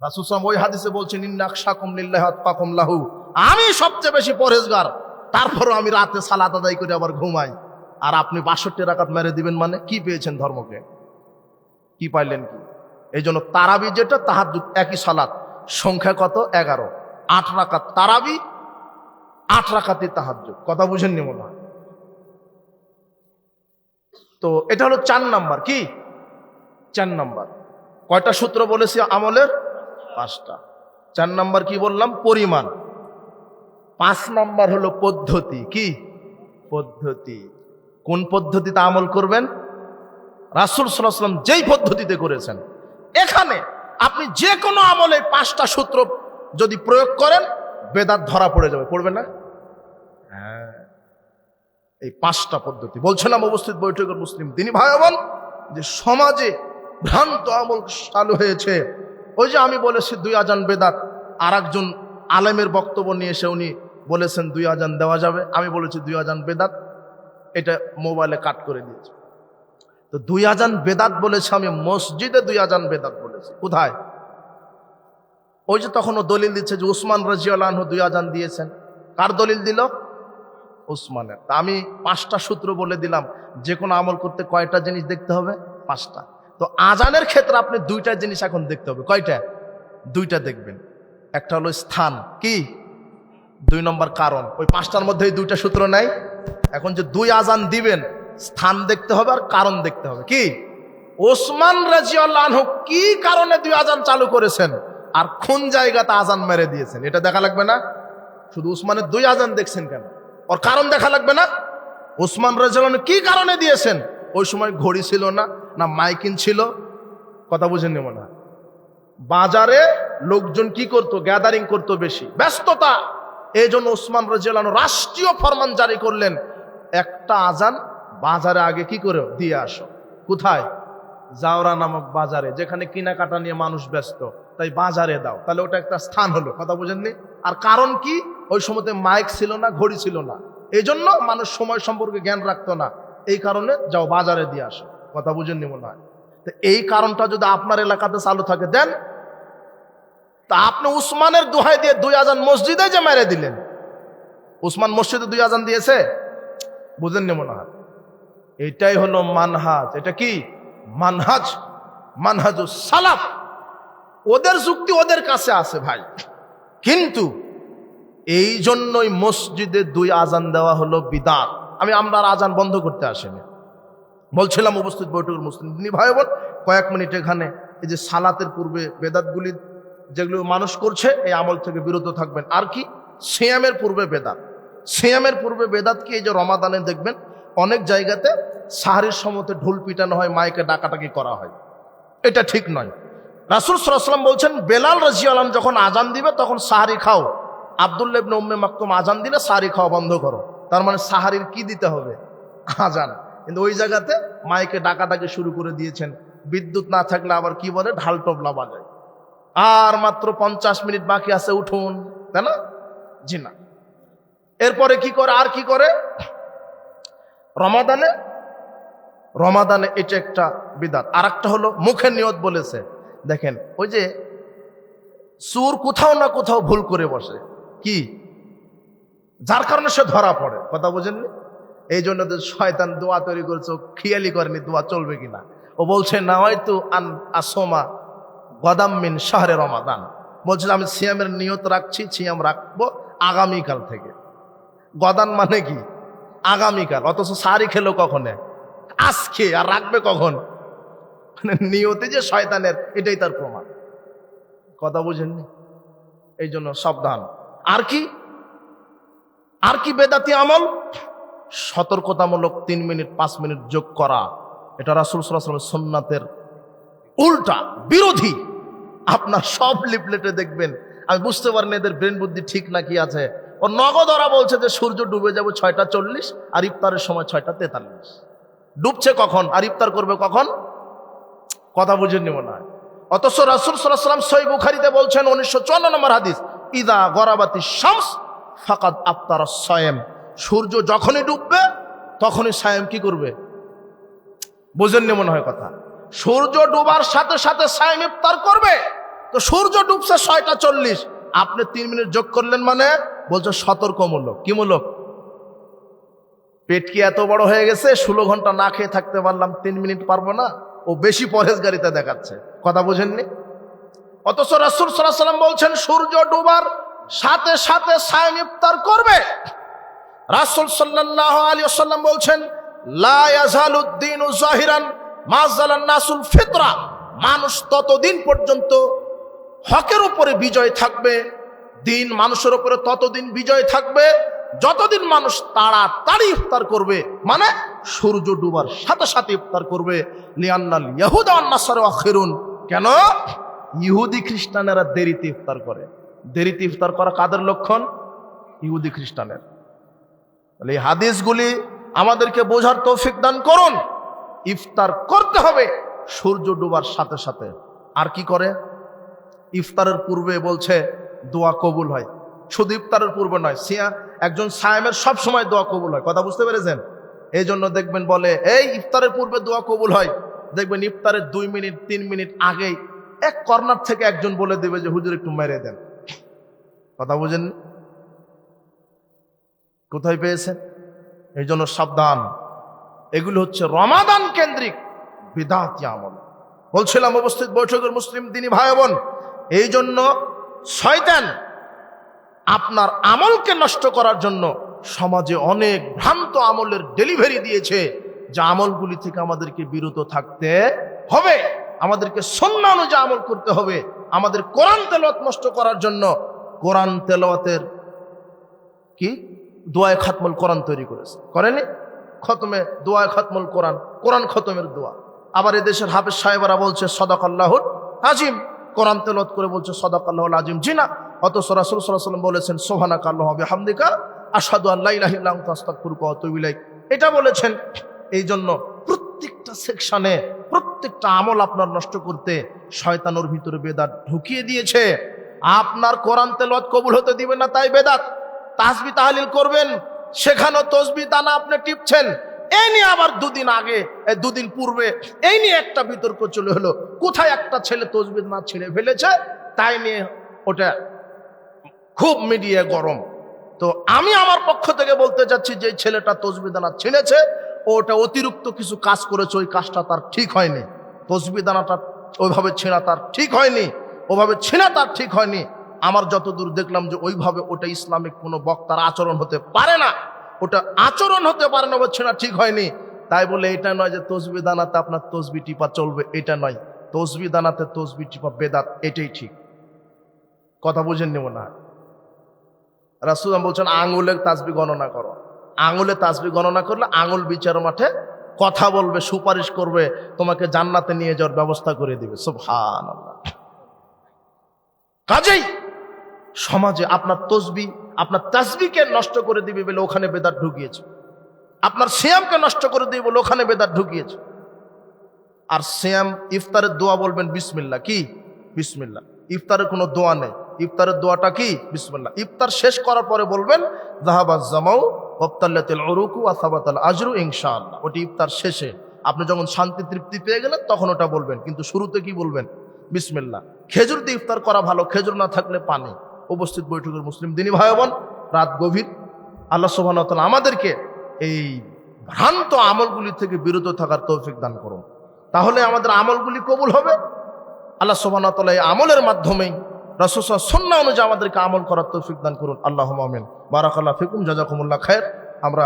রাসূল সাল্লাল্লাহু আলাইহি ওয়াসাল্লাম ওই হাদিসে বলছেন ইন্না আকশাকুম লিল্লাহি আতকাকুম লাহু, আমি সবচেয়ে বেশি পরহেজগার, তারপরও আমি রাতে সালাত আদায় করে আবার ঘুমাই। আর আপনি 62 রাকাত মেরে দিবেন, মানে কি পেয়েছেন ধর্মকে? কি পাইলেন কি? এই জন্য তারাবি যেটা তাহাজ্জুদ একই সালাত, সংখ্যা কত? 11। 8 রাকাত তারাবি, 8 রাকাতই তাহাজ্জুদ। কথা বুঝেননি মনে হয়? তো এটা হলো 4 নাম্বার। কি 4 নাম্বার? কয়টা সূত্র বলেছি আমলের? 5টা। 4 নাম্বার কি বললাম? পরিমাণ। 5 নাম্বার হলো পদ্ধতি। কি পদ্ধতি? কোন পদ্ধতিতে আমল করবেন? রাসূল সাল্লাল্লাহু আলাইহি ওয়াসাল্লাম যেই পদ্ধতিতে করেছেন, এখানে আপনি যে কোনো আমলে 5টা সূত্র যদি প্রয়োগ করেন, বেদাত ধরা পড়ে যাবে। পড়বে না? হ্যাঁ, এই 5টা পদ্ধতি বলছিলাম। উপস্থিত বৈঠকের মুসলিম দিনী ভাই বোন, যে সমাজে ভ্রান্ত আমল চালু হয়েছে। ওই যে আমি বলেছি 2 আজান বেদাত, আর একজন আলেমের বক্তব্য নিয়ে এসে উনি বলেছেন 2 আজান দেওয়া যাবে। আমি বলেছি 2 আজান বেদাত, এটা মোবাইলে কাট করে দিয়েছে। তো 2 আজান বেদাত বলেছে, আমি মসজিদে 2 আজান বেদাত বলেছি। কোথায়? ওই যে তখন ও দলিল দিচ্ছে যে উসমান রাদিয়াল্লাহু আনহু 2 আজান দিয়েছেন। কার দলিল দিল? উসমানের। তা আমি 5টা সূত্র বলে দিলাম, যে কোনো আমল করতে কয়টা জিনিস দেখতে হবে? 5টা। তো আজানের ক্ষেত্রে আপনি 2টা জিনিস এখন দেখতে হবে। কয়টা? 2টা দেখবেন। একটা হলো স্থান, কি 2 নম্বর কারণ। ওই 5টার মধ্যে 2টা সূত্র নাই। এখন যে 2 আজান দিবেন, স্থান দেখতে হবে আর কারণ দেখতে হবে। কি ওসমান রাদিয়াল্লাহু আনহু কি কারণে 2 আজান চালু করেছেন আর কোন জায়গাতে আজান মেরে দিয়েছেন, এটা দেখা লাগবে না? শুধু উসমানের 2 আজান দেখছেন কেন? ওর কারণ দেখা লাগবে না? ওসমান রাদিয়াল্লাহু আনহু কি কারণে দিয়েছেন? ওই সময় ঘড়ি ছিল না, না মাইকিং ছিল। কথা বুঝেননি মনে হয়? বাজারে লোকজন কি করতো? গ্যাদারিং করতো, বেশি ব্যস্ততা। এই জন্য ওসমান রাদিয়াল্লাহু আনহু রাষ্ট্রীয় ফরমান জারি করলেন, একটা আজান বাজারে আগে কি করে দিয়ে আসো। কোথায়? জাওরা নামক বাজারে, যেখানে কেনাকাটা নিয়ে মানুষ ব্যস্ত, তাই বাজারে দাও। তাহলে ওটা একটা স্থান হলো। কথা বুঝেননি? আর কারণ কি? ওই সময়তে মাইক ছিল না, ঘড়ি ছিল না, এই জন্য মানুষ সময় সম্পর্কে জ্ঞান রাখতো না। এই কারণে যাও বাজারে দিয়ে আসো। কথা বুঝেননি মনে হয়? তো এই কারণটা যদি আপনার এলাকাতে চালু থাকে, দেন। তা আপনি উসমানের দোহাই দিয়ে 2 আজান মসজিদে যে মেরে দিলেন। উসমান মসজিদে 2 আজান দিয়েছে? বুঝেননি মনে হয়? এটাই হলো মানহাজ। এটা কি মানহাজ? মানহাজুস সালাফ। ওদের যুক্তি ওদের কাছে আছে ভাই, কিন্তু এই জন্যই মসজিদে 2 আজান দেওয়া হলো বিদআত। আমরা আজান বন্ধ করতে আসিনি। বলছিলাম উপস্থিত বৈঠকের মুসলিম দিনী ভাই বোন, কয়েক মিনিট এখানে এই যে সালাতের পূর্বে বেদাতগুলি যেগুলো মানুষ করছে, এই আমল থেকে বিরত থাকবেন। আর কি? সিয়ামের পূর্বে বেদাত। সিয়ামের পূর্বে বেদাত কি? এই যে রমাদানে দেখবেন অনেক জায়গাতে সাহরির সময়তে ঢোল পিটানো হয়, মাইকে ডাকাডাকি করা হয়। এটা ঠিক নয়। রাসূল সাল্লাল্লাহু আলাইহি ওয়াসাল্লাম বলছেন, বেলাল রাদিয়াল্লাহু আনহু যখন আজান দিবে তখন সাহরি খাও। আব্দুল্লাহ ইবনে উম্মে মাকতুম আজান দিলে সাহরি খাওয়া বন্ধ করো। তার মানে সাহরির কি দিতে হবে? আজান। কিন্তু ওই জায়গাতে মাইকে ডাকাডাকি শুরু করে দিয়েছেন। বিদ্যুৎ না থাকলে আবার কি বলে? ঢাল টবলা বাজায়। আর মাত্র 50 মিনিট বাকি আছে, উঠুন, তাই না? জি না। এরপরে কি করে? আর কি করে? রমাদানে এটা একটা বিদআত। আর একটা হলো মুখে নিয়ত বলেছে। দেখেন, ওই যে চোর কোথাও না কোথাও ভুল করে বসে, কি যার কারণে সে ধরা পড়ে। কথা বুঝেননি? এই জন্য তো শয়তান দোয়া তৈরি করেছে, খেয়ালি করেনি দোয়া চলবে কিনা। ও বলছে নাওয়াইতু আন আসোমা গদাম মিন শাহরে রমাদান। বলছিল আমি সিয়ামের নিয়ত রাখছি, সিয়াম রাখবো আগামীকাল থেকে। গদান মানে কি? আগামীকাল। অথচ সারি খেলো কখনে? আজকে। আর রাখবে কখন? মানে নিয়তে যে শয়তানের, এটাই তার প্রমাণ। কথা বুঝেননি? এই জন্য সাবধান। আর কি? আর কি বেদাতি আমল? সতর্কতামূলক 3 মিনিট 5 মিনিট যোগ করা। এটা রাসূল সাল্লাল্লাহু আলাইহি ওয়াসাল্লামের সুন্নাতের উল্টা, বিরোধী। আপনার সব লিফলেটে দেখবেন, আমি বুঝতে পারিনি এদের ব্রেন বুদ্ধি ঠিক নাকি আছে। ও নগদ ওরা বলছে যে সূর্য ডুবে যাবে 6টা 40 আর ইফতারের সময় 6টা 43। ডুবছে কখন আর ইফতার করবে কখন? কথা বুঝেননি মনে হয়? অথচ রাসূল সাল্লাল্লাহু আলাইহি ওয়াসাল্লাম সহিহ বুখারীতে বলছেন 1954 নম্বর হাদিস, ইদা গরাবাতি শামস ফাকাদ আফতারা সায়েম। সূর্য যখনই ডুববে তখনই সায়েম কি করবে? বুঝেননি মনে হয় কথা? সূর্য ডোবার সাথে সাথে সায়েম ইফতার করবে। তো সূর্য ডুবছে 6টা 40, আপনি 3 মিনিট যোগ করলেন মানে বলছে সতর্কমূলক। কি মূলক? পেট কি এত বড় হয়ে গেছে 16 ঘন্টা না খেয়ে থাকতে পারলাম, 3 মিনিট পারবো না? ও বেশি পরহেজগারিতা দেখাচ্ছে। কথা বুঝেননি? অথচ রাসূল সাল্লাল্লাহু আলাইহি ওয়াসাল্লাম বলছেন সূর্য ডুবার সাথে সাথে সায়েম ইফতার করবে। রাসূল সাল্লাল্লাহু আলাইহি ওয়াসাল্লাম বলছেন লা ইয়াজালুদ্দীনু যাহিরান মা যালান নাসুল ফিতরা, মানুষ ততদিন পর্যন্ত হকের উপরে বিজয় থাকবে, দিন মানুষের উপরে ততদিন বিজয় থাকবে যতদিন মানুষ তাড়াতাড়ি ইফতার করবে, মানে সূর্য ডুবার সাথে সাথে ইফতার করবে। লিআন্নাল ইয়াহুদা ওয়ান নাসারা আখিরুন, কেন? ইহুদি খ্রিস্টানেরা দেরিতে ইফতার করে। দেরিতে ইফতার করা কাদের লক্ষণ? ইহুদি খ্রিস্টানের। তাহলে এই হাদিসগুলি আমাদেরকে বোঝার তৌফিক দান করুন। ইফতার করতে হবে সূর্য ডুবার সাথে সাথে। আর কি করে? ইফতারের পূর্বে বলছে দোয়া কবুল হয়। শুধু ইফতারের পূর্বে নয়, একজন সায়েমের সব সময় দোয়া কবুল হয়। কথা বুঝতে পেরেছেন? এই জন্য দেখবেন বলে এই ইফতারের পূর্বে দোয়া কবুল হয়। দেখবেন ইফতারের 2 মিনিট 3 মিনিট আগেই এক কর্নার থেকে একজন বলে দেবে যে হুজুর একটু মেরে দেন। কথা বুঝেন? কোথায় পেয়েছেন? এই জন্য সাবধান, এগুলো হচ্ছে রমাদান কেন্দ্রিক বিদআতি আমল। বলছিলাম উপস্থিত বৈঠকের মুসলিম দিনী ভাই বোন, এই জন্য শয়তান আপনার আমলকে নষ্ট করার জন্য সমাজে অনেক ভ্রান্ত আমলের ডেলিভারি দিয়েছে, যে আমলগুলি থেকে আমাদেরকে বিরত থাকতে হবে, আমাদেরকে সুন্নাহ অনুযায়ী আমল করতে হবে। আমাদের কোরআন তেলাওয়াত নষ্ট করার জন্য কোরআন তেলাওয়াতের কি দোয়ায়ে খাতমুল কোরআন তৈরি করেছে, করেনি? খতমে দোয়ায়ে খাতমুল কোরআন, কোরআন খতমের দোয়া। আবার এদেশের হাফেজ সাহেবরা বলছে সাদাকাল্লাহুল আজিম, কোরআন তেলাওয়াত করে বলছে সাদাকাল্লাহুল আজিম। জি না, অথচ রাসূল সাল্লাল্লাহু আলাইহি ওয়াসাল্লাম বলেছেন সুবহানাকাল্লাহি ওয়া বিহামদিকা আশহাদু আল্লা ইলাহা ইল্লা আনতা আস্তাগফিরুকা ওয়া আতুবু ইলাইক, এটা বলেছেন। এই জন্য প্রত্যেকটা সেকশনে প্রত্যেকটা আমল আপনার নষ্ট করতে শয়তানের ভিতরে বেদাত ঢুকিয়ে দিয়েছে। আপনার কোরআন তেলাওয়াত কবুল হতে দিবে না, তাই বেদাত। তাসবিহ তাহলিল করবেন, সেখানেও তসবিহ দানা আপনি টিপছেন। এই নিয়ে আবার 2 দিন আগে 2 দিন পূর্বে এই নিয়ে একটা বিতর্ক চলে হলো, কোথায় একটা ছেলে তসবিহ না ছিঁড়ে ফেলেছে, তাই নিয়ে ওটা খুব মিডিয়া গরম। তো আমি আমার পক্ষ থেকে বলতে চাচ্ছি, যে ছেলেটা তসবিহ দানা ছিঁড়েছে ওটা অতিরিক্ত কিছু কাজ করেছে, ওই কাজটা তার ঠিক হয়নি। তসবিহ দানাটা ওইভাবে ছিঁড়া তার ঠিক হয়নি, ওভাবে ছিঁড়া তার ঠিক হয়নি। আমার যতদূর দেখলাম যে ওইভাবে ওটা ইসলামিক কোনো বক্তার আচরণ হতে পারে না, ওটা আচরণ হতে পারে না, ওটা ছিঁড়া ঠিক হয়নি। তাই বলে এটা নয় যে তসবিহ দানাতে আপনার তসবিহ টিপা চলবে, এটা নয়। তসবিহ দানাতে তসবিহ টিপা বেদাত, এটাই ঠিক। কথা বুঝেন নেব না? রাসূল বলছেন আঙুলে তাসবিহ গণনা করো। আঙুলে তাসবিহ গণনা করলে আঙুল বিচার মাঠে কথা বলবে, সুপারিশ করবে, তোমাকে জান্নাতে নিয়ে যাওয়ার ব্যবস্থা করে দিবে। সুবহানাল্লাহ। কাজেই সমাজে আপনার তসবিহ আপনার তাসবিহকে নষ্ট করে দিবে বলে ওখানে বেদাত ঢুকিয়েছে, আপনার সিয়ামকে নষ্ট করে দিবে বলে ওখানে বেদাত ঢুকিয়েছে। আর সিয়াম ইফতারের দোয়া বলবেন বিসমিল্লাহ। কি বিসমিল্লাহ? ইফতারের কোনো দোয়া নেই। ইফতারের দোয়াটা কি? বিসমিল্লাহ। ইফতার শেষ করার পরে বলবেন যাহাবাজ জামাউ ওয়াবতাল্লাতিল উরুকু ওয়া সাবাতাল আজরু ইনশাআল্লাহ। ওটি ইফতার শেষে আপনি যখন শান্তি তৃপ্তি পেয়ে গেলেন তখন ওটা বলবেন, কিন্তু শুরুতে কি বলবেন? বিসমিল্লাহ। খেজুর দিয়ে ইফতার করা ভালো, খেজুর না থাকলে পানি। উপস্থিত বৈঠকের মুসলিম দিনী ভাই বোন, রাত গভীর, আল্লাহ সুবহানাহু ওয়া তাআলা আমাদেরকে এই ভ্রান্ত আমলগুলি থেকে বিরত থাকার তৌফিক দান করুন। তাহলে আমাদের আমলগুলি কবুল হবে। আল্লাহ সুবহানাহু ওয়া তাআলা এই আমলের মাধ্যমেই রাসূল সুন্নাহ অনুযায়ী আমাদেরকে আমল করার তৌফিক দান করুন। আল্লাহুম্মা আমিন। বারাকাল্লাহু ফিকুম, জাযাকুমুল্লাহ খায়ের। আমরা